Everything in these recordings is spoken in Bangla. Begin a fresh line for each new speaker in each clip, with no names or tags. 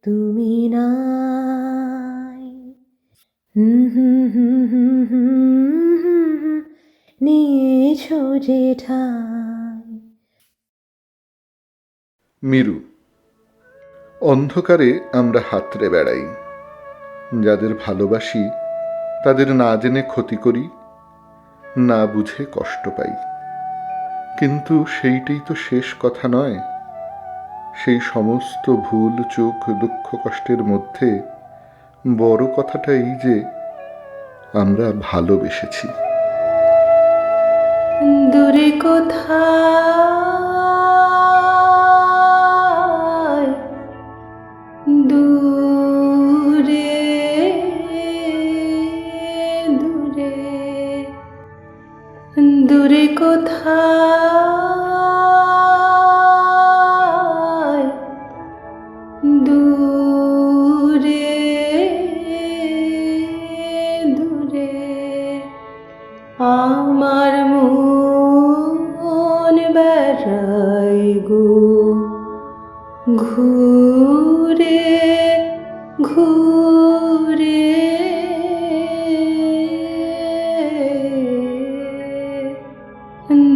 তুমি নাই। নিয়েছো যে ঠাই।
মিরু। অন্ধকারে আমরা হাতড়ে বেড়াই, যাদের ভালোবাসি তাদের না জেনে ক্ষতি করি, না বুঝে কষ্ট পাই। কিন্তু সেইটাই তো শেষ কথা নয়। সেই সমস্ত ভুল চুক দুঃখ কষ্টের মধ্যে বড় কথাটা এই যে আমরা ভালোবেসেছি।
দূরে কোথায়, দূরে দূরে, দূরে কোথায়, দূরে দূরে, আমার মন বেড়াই গো ঘুরে ঘুরে।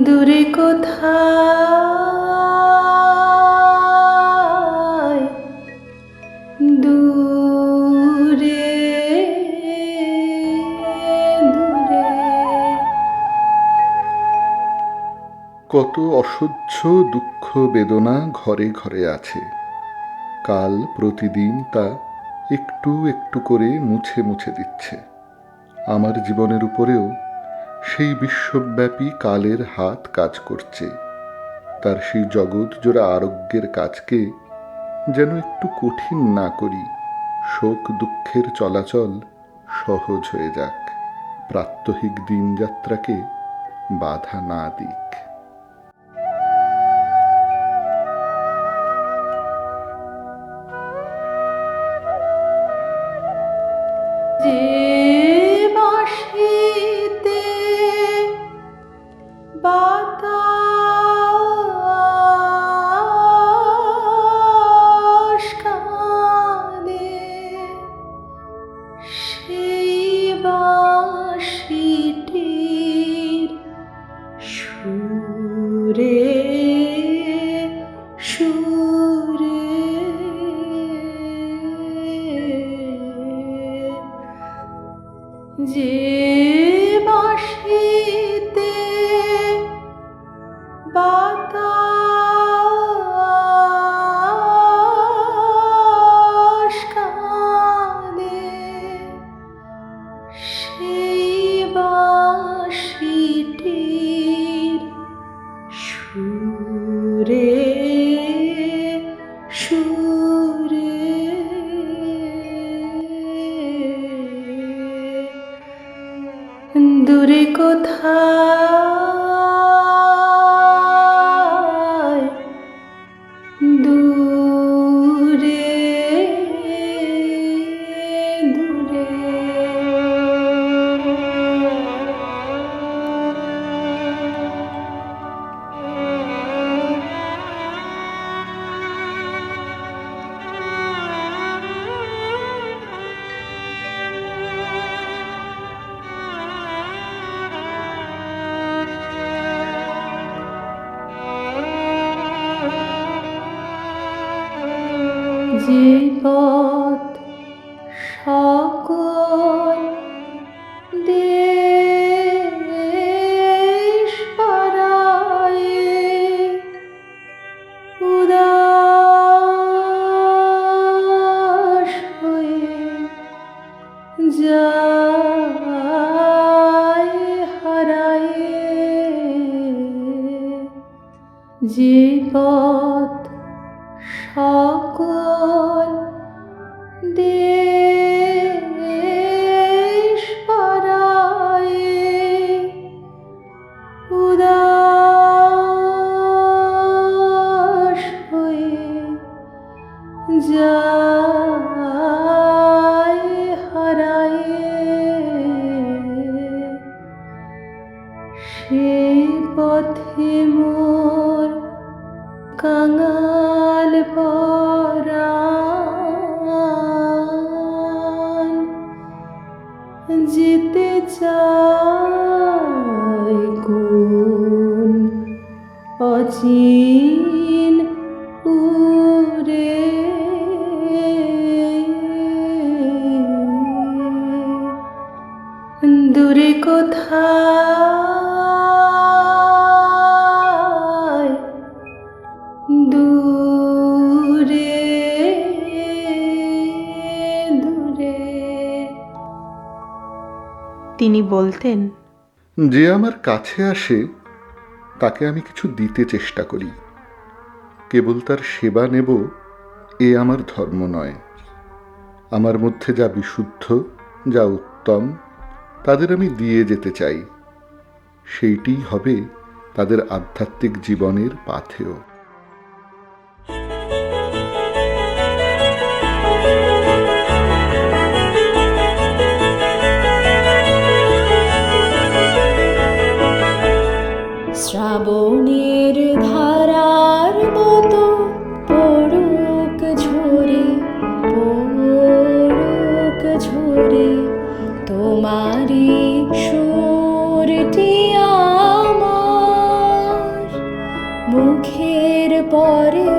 দূরে কোথায়, দূরে দূরে।
কত অসহ্য দুঃখ বেদনা ঘরে ঘরে আছে, কাল প্রতিদিন তা একটু একটু করে মুছে মুছে দিচ্ছে। আমার জীবনের উপরেও সেই বিশ্বব্যাপী কালের হাত কাজ করছে, তার সেই জগৎ জোড়া আরোগ্যের কাজকে যেন একটু কঠিন না করি, শোক দুঃখের চলাচল সহজ হয়ে যাক, প্রাত্যহিক দিনযাত্রাকে বাধা না দিক।
যে বাঁশিতে বাতাস কাঁদে, সেই বাঁশিটির সুরে সুরে যে বাঁশিতে বাতাস কাঁদে, সেই বাঁশিটির সুরে সুরে। দূরে কোথায়, দূরে দূরে। যে পথ সকল দেশ পারায়ে উদাস হয়ে যায় হারায়ে, যে পথ সকল দেশ পারায়ে উদাস হয়ে যায় হারায়ে, সেই পথে মোর কাঙাল পরাণ যায় কোন অচিন উরে, দূরে কোথায়, দূরে দূরে।
তিনি বলতেন,
যে আমার কাছে আসে তাকে আমি কিছু দিতে চেষ্টা করি, কেবল তার সেবা নেব এ আমার ধর্ম নয়। আমার মধ্যে যা বিশুদ্ধ, যা উত্তম, তাদের আমি দিয়ে যেতে চাই। সেইটিই হবে তাদের আধ্যাত্মিক জীবনের পাথেয়।
শ্রাবণের ধারার মতো পড়ুক ঝরে, পড়ুক ঝরে তোমারি সুরটি আমার মুখের পরে,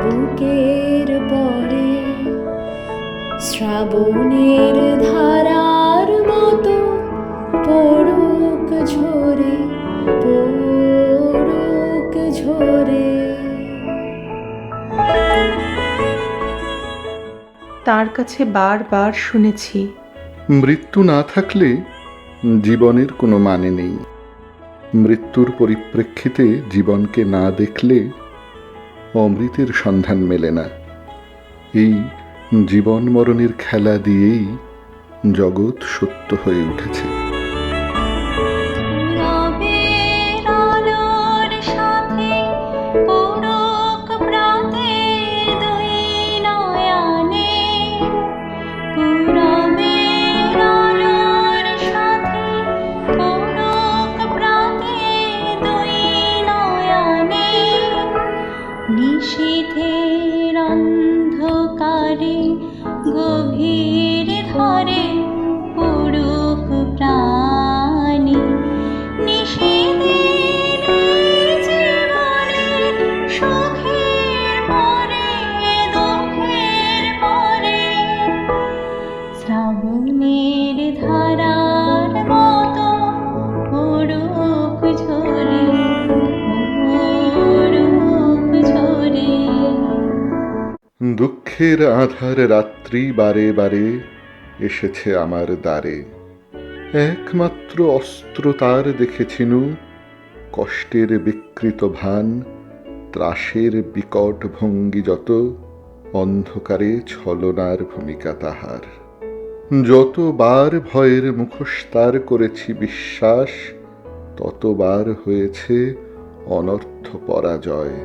বুকের পরে। শ্রাবণের ধারার মতো পড়ুক ঝরে, পড়ুক ঝরে।
তার কাছে বারবার শুনেছি,
মৃত্যু না থাকলে জীবনের কোনো মানে নেই। মৃত্যুর পরিপ্রেক্ষিতে জীবনকে না দেখলে অমৃতের সন্ধান মেলে না। এই জীবন মরণের খেলা দিয়েই জগৎ সত্য হয়ে উঠেছে।
নিশীথের অন্ধকারে গভীর ধরে পড়ুক প্রাণী, নিশীথের জীবনে সুখের পরে দুঃখের পরে। শ্রাবণের ধারার মতো পড়ুক ঝরে,
দুঃখের আধার রাত্রি বারে বারে এসেছে আমার দ্বারে। একমাত্র অস্ত্র তার দেখেছিনু, কষ্টের বিকৃত ভান, ত্রাসের বিকট ভঙ্গি যত, অন্ধকারে ছলনার ভূমিকা তাহার। যতবার ভয়ের মুখোশ তার করেছি বিশ্বাস, ততবার হয়েছে অনর্থ পরাজয়।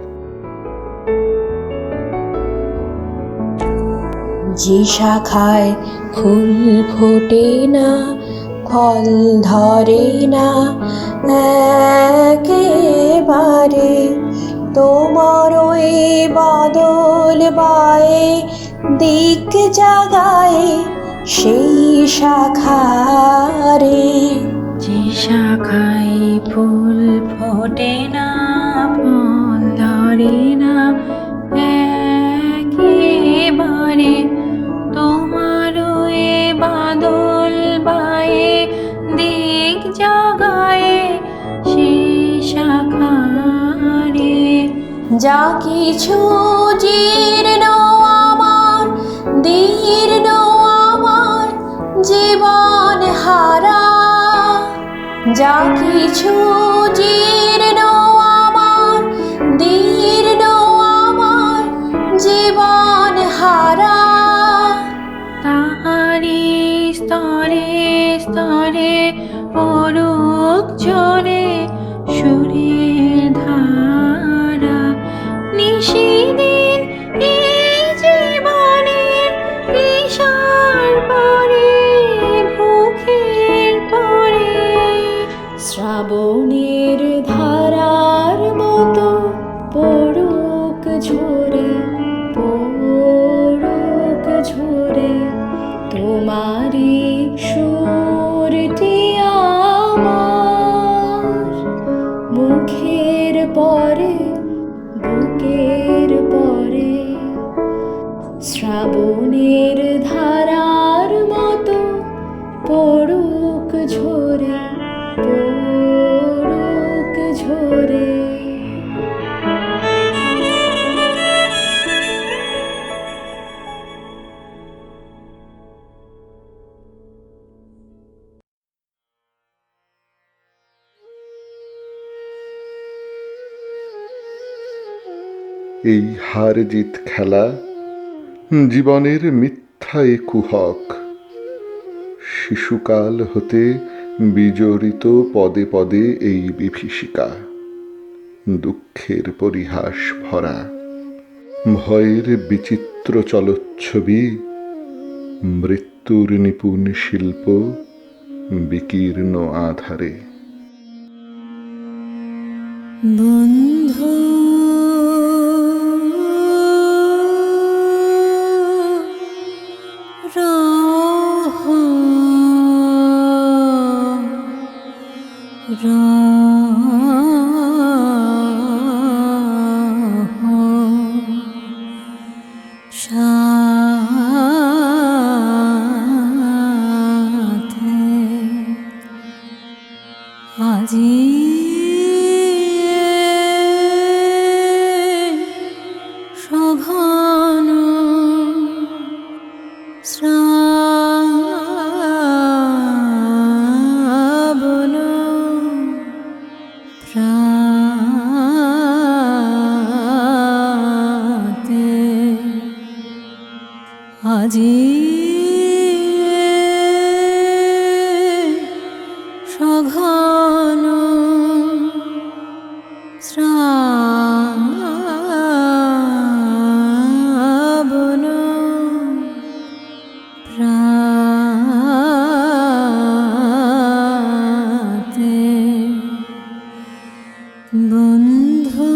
যে শাখায় ফুল ফোটে না, ফল ধরে না একেবারে, তোমার ওই বাদল বায়ে দিক জাগায় সেই শাখারে।
যে শাখায় ফুল ফোটে না, ফল ধরে না একেবারে, তোমার এ বাদল বায়ে দিক জাগায়ে সেই শাখারে।
যা কিছু জীর্ণ আমার, দীর্ণ আমার জীবন হারা, যা কিছু জীর্ণ আমার, দীর্ণ আমার জীবন হারা।
তাহারি স্তরে স্তরে পড়ুক ঝরে সুরের ধারা, নিশিদিন এই জীবনের ঈশার পরে ভুখের পরে।
শ্রাবণের ধারার মতো পড়ুক ঝরে, পড়ুক ঝরে তোমারি সুরটি শ্রাবণের ধারার মতো পড়ুক ঝরে, পড়ুক ঝরে।
এই হার জিত খেলা জীবনের মিথ্যা এ কুহক। শিশুকাল হতে বিজড়িত পদে পদে এই বিভীষিকা, দুঃখের পরিহাস ভরা, ভয়ের বিচিত্র চলচ্ছবি, মৃত্যুর নিপুণ শিল্প বিকীর্ণ আধারে।
বন্ধু আজি সঘন শ্রাবণ প্রাতে আজি সঘন শ্রাবণ প্রাতে বন্ধু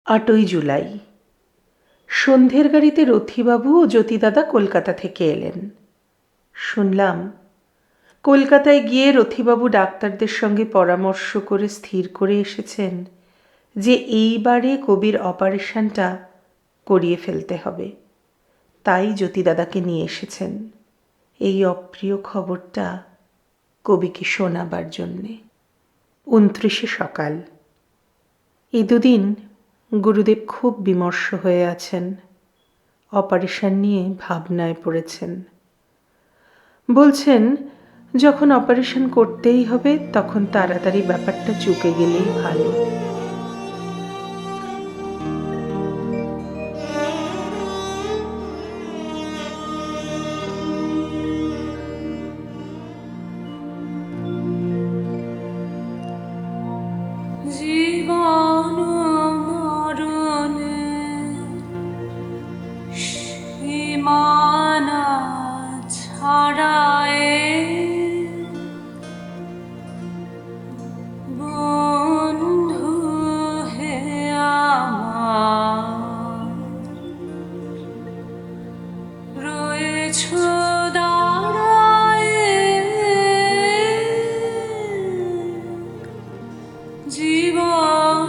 আটই জুলাই। সন্ধ্যের গাড়িতে রথীবাবু ও জ্যোতিদাদা কলকাতা থেকে এলেন। শুনলাম কলকাতায় গিয়ে রথীবাবু ডাক্তারদের সঙ্গে পরামর্শ করে স্থির করে এসেছেন যে এইবারে কবির অপারেশনটা করিয়ে ফেলতে হবে। তাই জ্যোতিদাদাকে নিয়ে এসেছেন এই অপ্রিয় খবরটা কবিকে শোনাবার জন্যে। 29 সকাল। এই দুদিন গুরুদেব খুব বিমর্ষ হয়ে আছেন, অপারেশন নিয়ে ভাবনায় পড়েছেন। বলছেন যখন অপারেশন করতেই হবে তখন তাড়াতাড়ি ব্যাপারটা চুকে গেলেই ভালো।
জীবন মরণে সীমানা ছাড়ায় বন্ধু হে আমার রয়েছ দাঁড়ায় জীবন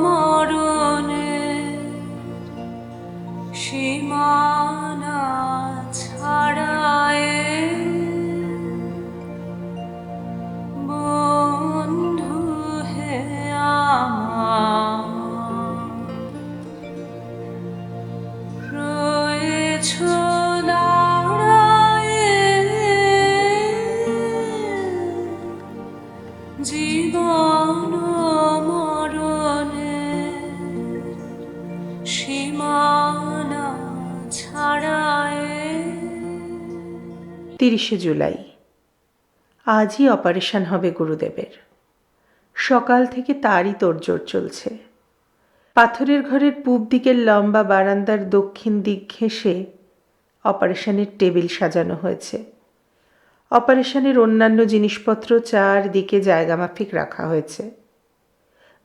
মরণে সীমানা ছাড়ায় বন্ধু হে আমার রয়েছ দাঁড়ায় জীবন মরণে সীমানা ছাড়ায়।
30 জুলাই। আজই অপারেশন হবে গুরুদেবের। সকাল থেকে তারই তোড়জোড় চলছে। পাথরের ঘরের পূব দিকের লম্বা বারান্দার দক্ষিণ দিক ঘেঁষে অপারেশনের টেবিল সাজানো হয়েছে। অপারেশনের অন্যান্য জিনিসপত্র চারদিকে জায়গা মাফিক রাখা হয়েছে।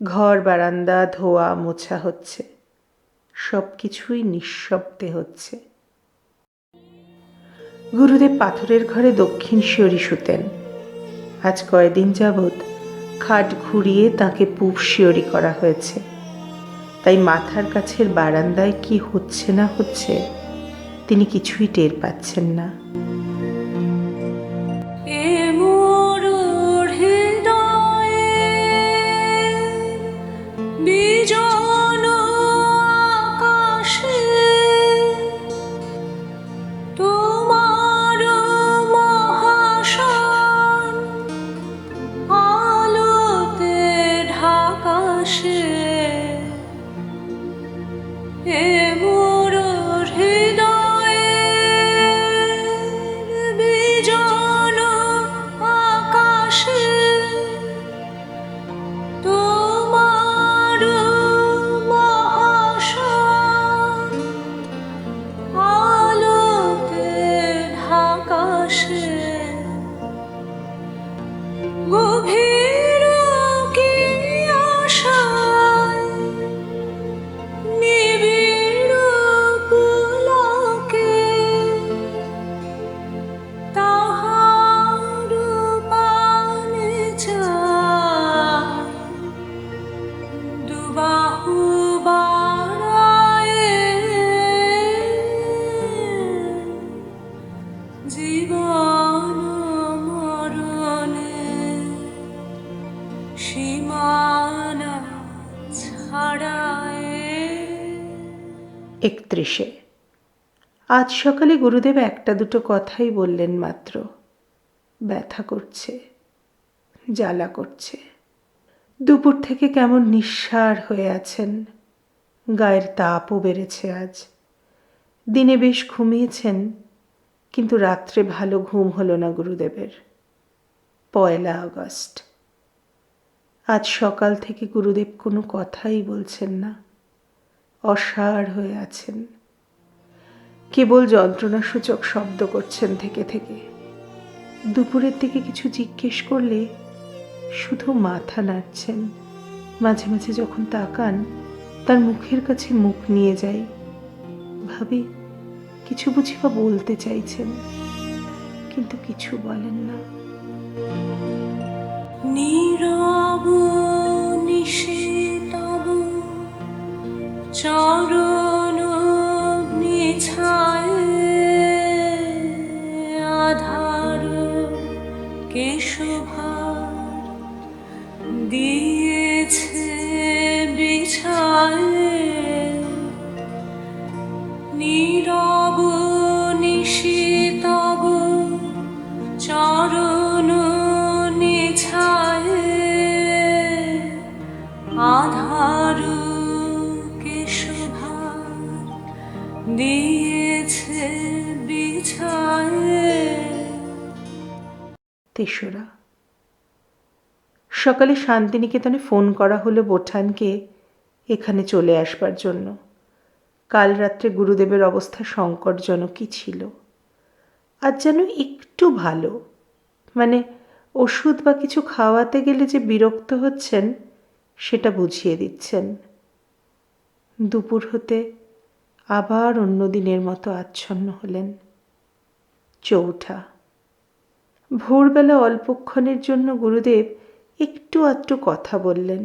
ঘর বারান্দা ধোয়া মোছা হচ্ছে, সব কিছুই নিঃশব্দে হচ্ছে। গুরুদেব পাথরের ঘরে দক্ষিণ শিয়রি শুতেন। আজ কয়দিন যাবৎ খাট ঘুরিয়ে তাকে পূব শিয়রি করা হয়েছে, তাই মাথার কাছের বারান্দায় কি হচ্ছে না হচ্ছে তিনি কিছুই টের পাচ্ছেন না।
এ মোর হৃদয়ে বিজন আকাশে তোমার মহাশান আলোতে ঢাকাশে। এ মোর হৃদয়ে বিজন আকাশে তোমার মহাশান আলোতে ঢাকাশে। গভীর কি আশায় নিবিড় পুলকে তাহার পানে চায় দুবাহু বাড়ায়ে। জীবন মরণে সীমানা ছাড়ায়ে।
31 আজ সকালে গুরুদেব একটা দুটো কথাই বললেন মাত্র। ব্যথা করছে, জ্বালা করছে। দুপুর থেকে কেমন নিঃসাড় হয়ে আছেন, গায়ের তাপও বেড়েছে আজ। দিনে বেশ ঘুমিয়েছেন, কিন্তু রাত্রে ভালো ঘুম হলো না গুরুদেবের। 1 আগস্ট আজ সকাল থেকে গুরুদেব কোনো কথাই বলছেন না, অসাড় হয়ে আছেন। কেবল যন্ত্রণাসূচক শব্দ করছেন থেকে থেকে। দুপুরের দিকে কিছু জিজ্ঞেস করলে শুধু মাথা নাড়ছেন। মাঝে মাঝে যখন তাকান তার মুখের কাছে মুখ নিয়ে যাই, ভাবি কিছু বুঝি বা বলতে চাইছেন, কিন্তু কিছু বলেন না।
নীরব নিশীতব চরণ নিছায়ে আধার কেশভার দিয়েছে বিছায়ে। নীরব নিশীতব চরণ নিছায়ে আধার কেশভার দিয়েছে বিছায়ে।
3 সকালে শান্তিনিকেতনে ফোন করা হলো বোঠানকে এখানে চলে আসবার জন্য। কাল রাত্রে গুরুদেবের অবস্থা সংকটজনকই ছিল। আজ যেন একটু ভালো, মানে ওষুধ বা কিছু খাওয়াতে গেলে যে বিরক্ত হচ্ছেন সেটা বুঝিয়ে দিচ্ছেন। দুপুর হতে আবার অন্য দিনের মতো আচ্ছন্ন হলেন। 4 ভোরবেলা অল্পক্ষণের জন্য গুরুদেব একটু আধটু কথা বললেন।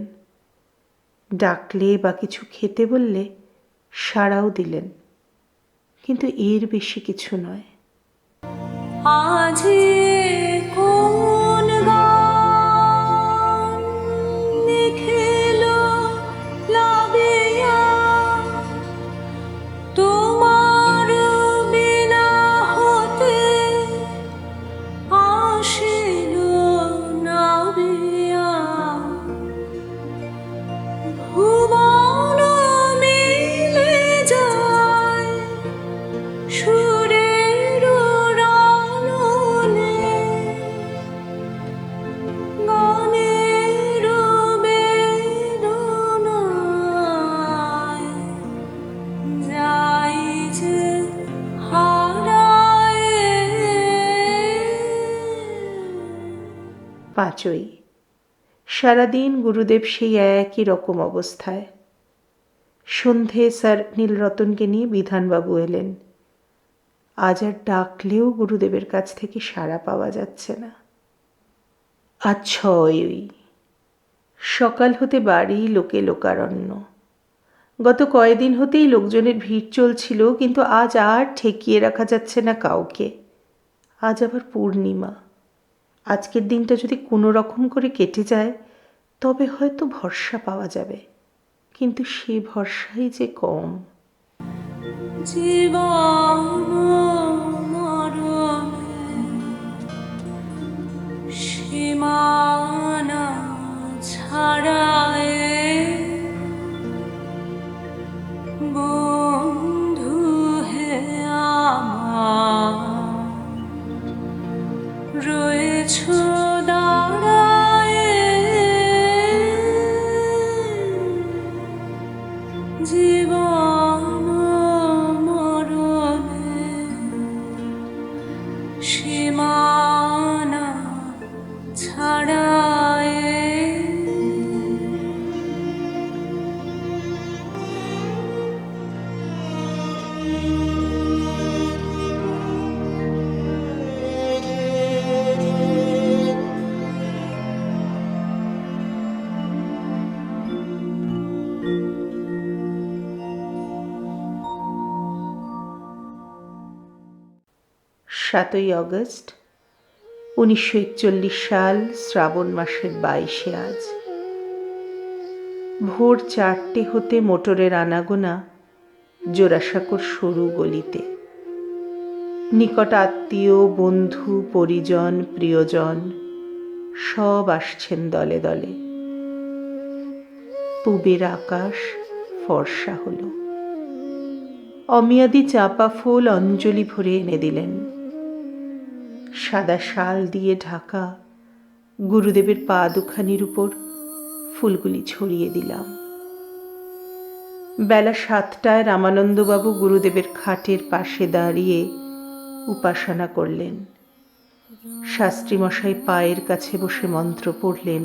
ডাকলে বা কিছু খেতে বললে সাড়াও দিলেন, কিন্তু এর বেশি কিছু নয়।
আজি কোন গান লিখিল লাবিয়া তোমার বিনা হতে আসিল নাবিয়া। ভুবন মিলে যায় সুরের রণনে
5ই। সারাদিন গুরুদেব সেই একই রকম অবস্থায়। সন্ধে স্যার নীলরতনকে নিয়ে বিধানবাবু এলেন। আজ আর ডাকলেও গুরুদেবের কাছ থেকে সাড়া পাওয়া যাচ্ছে না। আজ 6ই। সকাল হতে বাড়ি লোকে লোকারণ্য। গত কয়েকদিন হতেই লোকজনের ভিড় চলছিল, কিন্তু আজ আর ঠেকিয়ে রাখা যাচ্ছে না কাউকে। আজ আবার পূর্ণিমা। আজকের দিনটা যদি কোনো রকম করে কেটে যায় তবে হয়তো ভরসা পাওয়া যাবে, কিন্তু সে ভরসাই যে কম।
জীবন মরণে সীমানা ছাড়ায় বন্ধু হে আমার রয়েছ দাঁড়ায়। জীবন মরণে সীমানা ছাড়ায়।
সাতই অগস্ট 1941 সাল, শ্রাবণ মাসের 22 আজ। ভোর 4টে হতে মোটরের আনাগোনা জোড়াসাঁকোর সরু গলিতে। নিকট আত্মীয়, বন্ধু, পরিজন, প্রিয়জন সব আসছেন দলে দলে। পূবের আকাশ ফর্সা হলো। অমিয়াদি চাঁপা ফুল অঞ্জলি ভরে এনে দিলেন। সাদা শাল দিয়ে ঢাকা গুরুদেবের পা দুখানির উপর ফুলগুলি ছড়িয়ে দিলাম। বেলা 7টায় রামানন্দবাবু গুরুদেবের খাটের পাশে দাঁড়িয়ে উপাসনা করলেন। শাস্ত্রীমশাই পায়ের কাছে বসে মন্ত্র পড়লেন।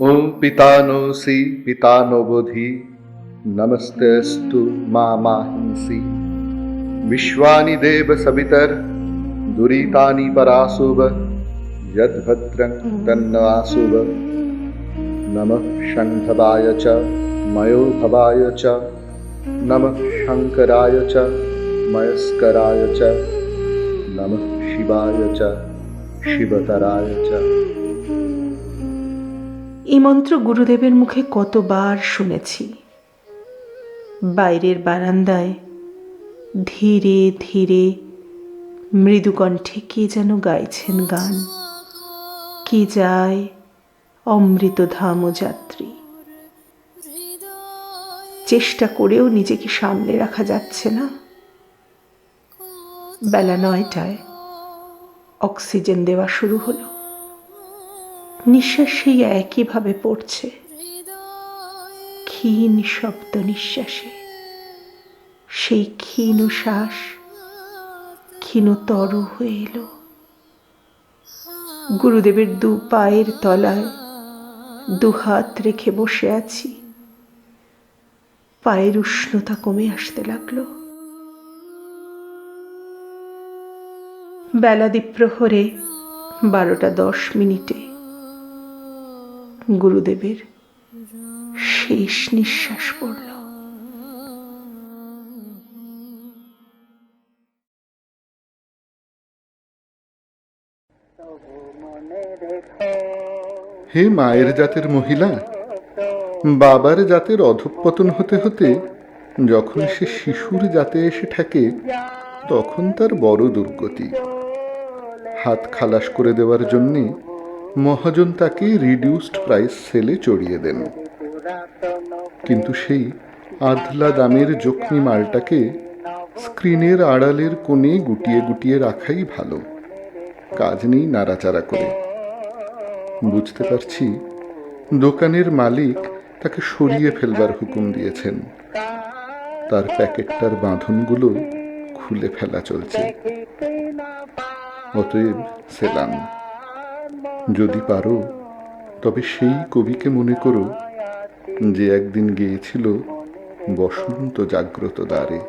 ওম পিতানোসি পিতানোবোধি নমস্তেস্তু মা মাহিংসি বিশ্বানি দেব সবিতর দুরিতানি পরাশুভ যদ্ভদ্রং তন্ন আশুভ নমঃ শঙ্খবায় চ ময়োভবায় চ নমঃ শঙ্করায় চ ময়স্করায় চ নমঃ শিবায় চ শিবতরায় চ।
এই মন্ত্র গুরুদেবের মুখে কতবার শুনেছি। বাইরের বারান্দায় ধীরে ধীরে মৃদুকণ্ঠে কে যেন গাইছেন গান। কে যায় অমৃতধাম যাত্রী। চেষ্টা করেও নিজেকে সামলে রাখা যাচ্ছে না। বেলা 9টায় অক্সিজেন দেওয়া শুরু হলো। নিঃশ্বাস সেই একইভাবে পড়ছে, ক্ষীণ শব্দ নিঃশ্বাসে। সেই ক্ষীণ শ্বাস ক্ষীণতর হয়ে এলো। গুরুদেবের 2 পায়ের তলায় 2 হাত রেখে বসে আছি। পায়ের উষ্ণতা কমে আসতে লাগলো। বেলা দ্বিপ্রহরে 12:10 গুরুদেবের শেষ নিঃশ্বাস পড়ল।
হে মায়ের জাতের মহিলা, বাবার জাতের অধঃপতন হতে হতে যখন সে শিশুর জাতে এসে ঠেকে তখন তার বড় দুর্গতি। হাত খালাস করে দেওয়ার জন্যে মহাজন তাকে রিডিউসড প্রাইস সেলে চড়িয়ে দেন, কিন্তু সেই আধলা দামের জখমি মালটাকে স্ক্রিনের আড়ালের কোণে গুটিয়ে গুটিয়ে রাখাই ভালো। কাজ নেই নাড়াচাড়া করে। বুঝতে পারছি দোকানের মালিক তাকে সরিয়ে ফেলবার হুকুম দিয়েছেন। তার প্যাকেটটার বাঁধনগুলো খুলে ফেলা চলছে। অতএব সেলাম। যদি পারো তবে সেই কবিকে মনে করো যে একদিন গিয়েছিল বসন্ত জাগ্রত দ্বারে।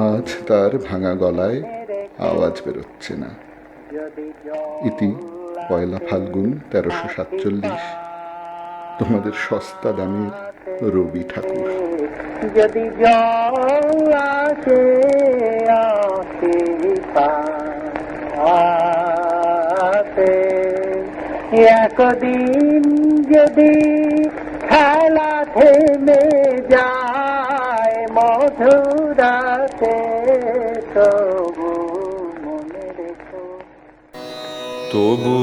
আজ তার ভাঙা গলায় আওয়াজ বেরোচ্ছে না। ইতি 1 ফাল্গুন 1347। তোমাদের সস্তা দামের রবি ঠাকুর।
যদি জল আসে আসে পাতে, একদিন যদি খেলা থেমে যায় মধুরাতে, তবু মনে রেখো,
তবু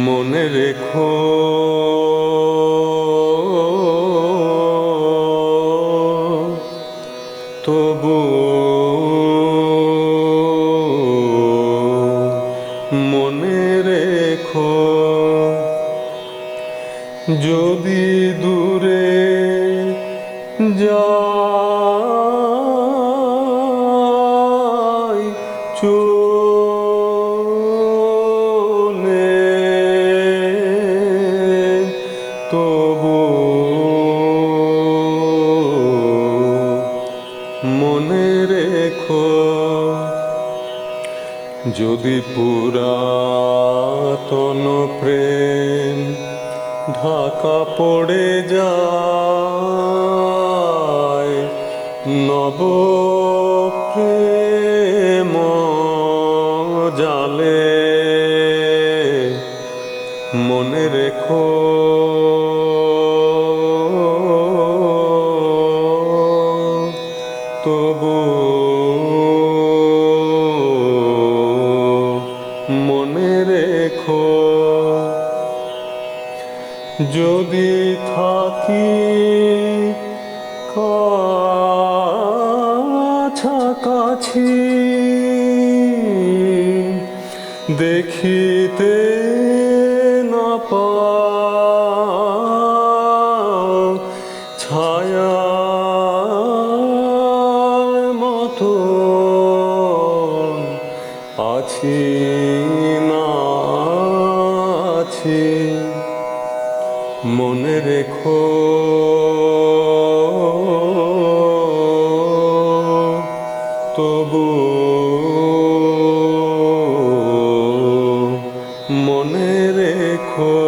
মনে রেখো, তবু মনে রেখো, যদি দূরে যাই চলে, তবু মনে রেখো, যদি পুরাতন প্রেম ঢাকা পড়ে যায়, নব প্রেম জালে, মনে রেখো, তবু মনে রেখো, যদি থাকি কাছাকাছি, দেখিতে না পাও ছায়ার মতো, আছি না আছি, মনে রেখো, তবু মনে রেখো,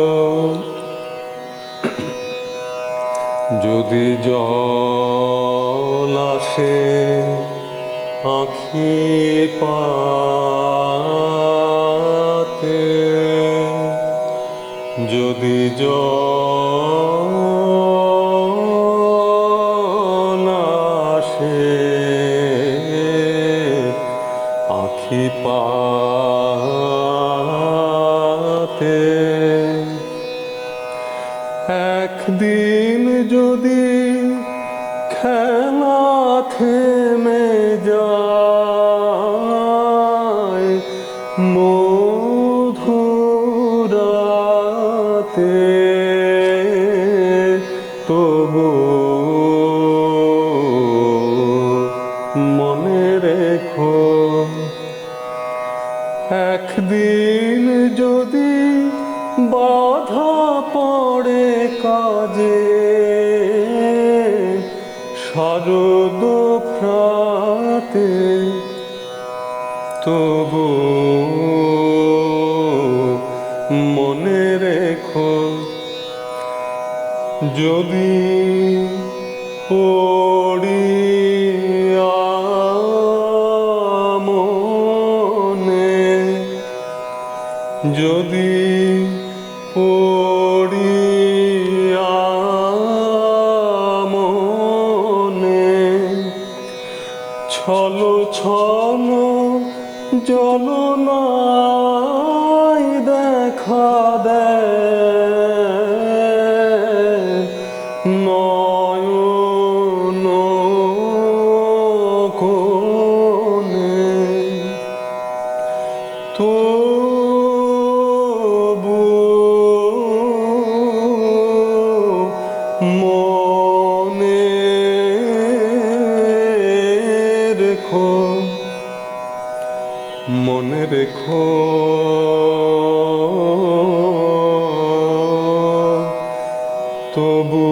যদি জল আসে আঁখি পাতে, যদি জল আসে আঁখি পাতে, একদিন যদি খেলা থেমে যায় মধুরাতে, তবু মনে রেখো, একদিন যদি বাধা পড়ে কাজে, শারদ প্রাতে, তবু মনে রেখো, যদি পড়িয়া মনে, যদি পড়িয়া মনে, ছল ছল জলনায় দেখা দেয় নয়ন কোণে, তবু মনে রেখো, মনে রেখো তবু